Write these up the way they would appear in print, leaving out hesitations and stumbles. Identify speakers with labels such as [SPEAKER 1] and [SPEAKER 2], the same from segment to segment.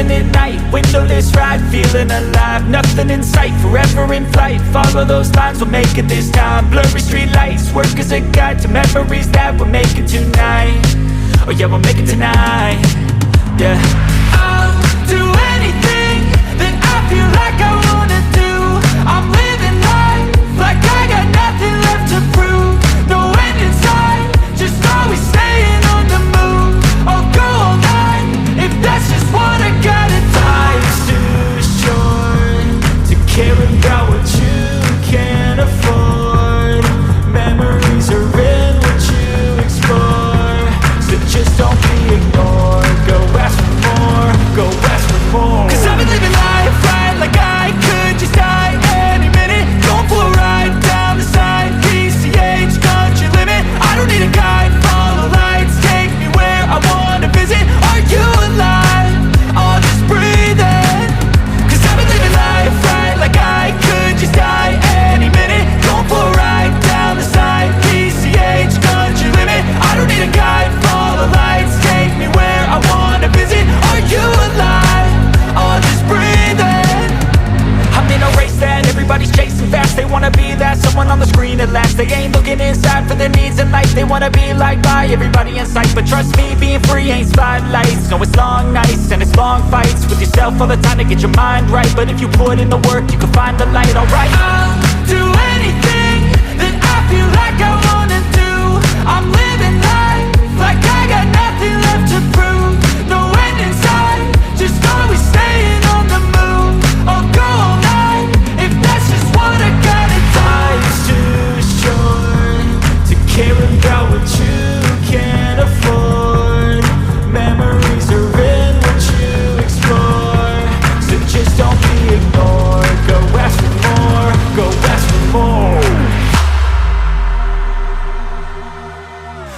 [SPEAKER 1] living at night, windowless ride, feeling alive. Nothing in sight, forever in flight. Follow those lines, we'll make it this time. Blurry street lights, work as a guide to memories that we're making tonight. Oh yeah, we'll make it tonight. Yeah. I'll do anything that I feel like I wanna do. I'm living life like I got nothing left to prove. No end in sight, just always staying on the move. I'll go all night if that's just what I gotta do. Life's too short to care about what you can't afford. Memories are in what you explore, so just don't be ignored. Go ask for more, go ask for more. 'Cause I've been living life right like I could just die any minute. Going for a ride down the side, PCH, country limit. I don't need a guide, follow lights, take me where I wanna visit. Are you alive? I'll just breathe in. 'Cause I've been living life right like I could just die any minute. Going for a ride down the side, PCH, country limit. I don't need a guide, follow lights, take me where I wanna visit. Are you alive? I'll just breathe in. I'm in a race that everybody's chasing fast. They wanna be that someone on the screen at last. They ain't looking inside for their needs in life. They wanna be liked by everybody in sight. But trust me, being free ain't spotlights. No, it's long nights and it's long fights with yourself all the time to get your mind right. But if you put in the work, you can find the light, alright. I'll do anything that I feel like I wanna do. I'm living life like I got nothing left to prove. No end in sight, just always staying on the move. I'll go all night if that's just what I gotta do. Life's too short to care about what you can't afford. Memories are in what you explore, so just don't be ignored. Go ask for more, go ask for more.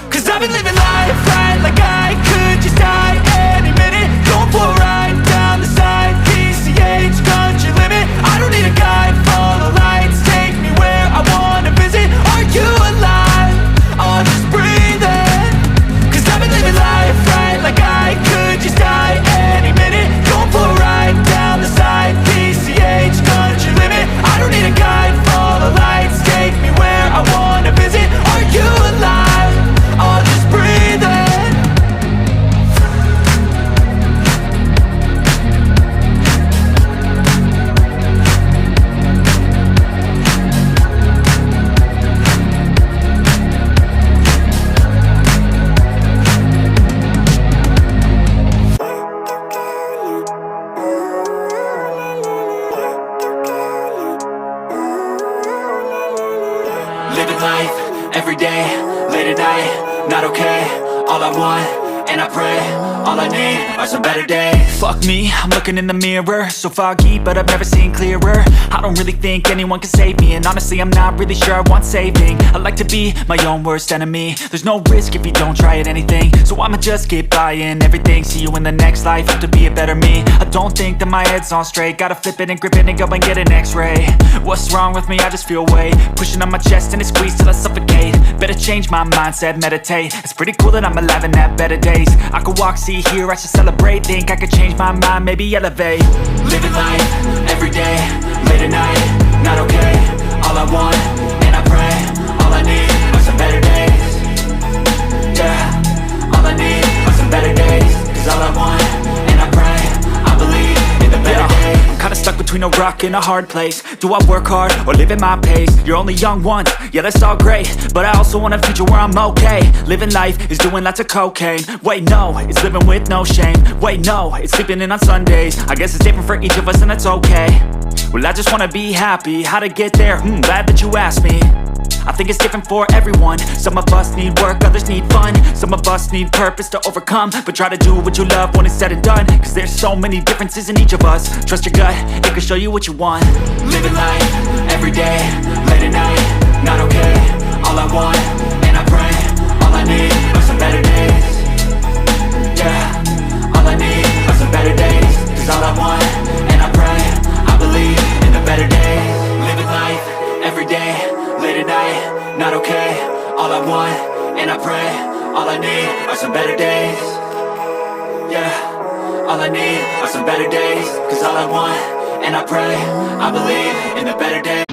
[SPEAKER 1] 'Cause I've been living life right like I could just die any minute. Going for a ride down the side, PCH, country limit. I don't need a guide, follow lights, take me where I wanna visit. Are you alive? I'll just breathe in. 'Cause I've been living life right like I could just die any minute. Going for a ride down the side, PCH, country limit. I don't need a guide, follow lights, take me where I wanna visit. Are you alive? I'll just breathe in. Living life every day, late at night, not okay. All I want, and I pray, all I need are some better days. Fuck me, I'm looking in the mirror, so foggy, but I've never seen clearer. I don't really think anyone can save me, and honestly I'm not really sure I want saving. I like to be my own worst enemy. There's no risk if you don't try at anything, so I'ma just keep buying everything. See you in the next life, have to be a better me. I don't think that my head's on straight. Gotta flip it and grip it and go and get an x-ray. What's wrong with me? I just feel weight pushing on my chest and it squeezes till I suffocate. Better change my mindset, meditate. It's pretty cool that I'm alive and have better days. I could walk, see, hear, I should celebrate. Think I could change my mind, maybe elevate. Living life every day, late at night, not okay. All I want, and I pray, all I need are some better days. Yeah, all I need are some better days. 'Cause all I want, and I pray, I believe in the better days. I'm kinda stuck between a rock and a hard place. Do I work hard or live at my pace? You're only young once, yeah that's all great, but I also want a future where I'm okay. Living life is doing lots of cocaine. Wait no, it's living with no shame. Wait no, it's sleeping in on Sundays. I guess it's different for each of us and that's okay. Well I just wanna be happy, how to get there? Glad that you asked me. I think it's different for everyone. Some of us need work, others need fun. Some of us need purpose to overcome. But try to do what you love when it's said and done, 'cause there's so many differences in each of us. Trust your gut, it can show you what you want. Living life, every day, late at night, not okay. All I want, and I pray, all I need are some better days. Yeah, all I need are some better days. 'Cause all I want, and I pray, I believe in the better days. Living life, every day, late at night, not okay. All I want, and I pray, all I need are some better days. Yeah, all I I need are some better days. Cause all I want, and I pray, I believe in the better days.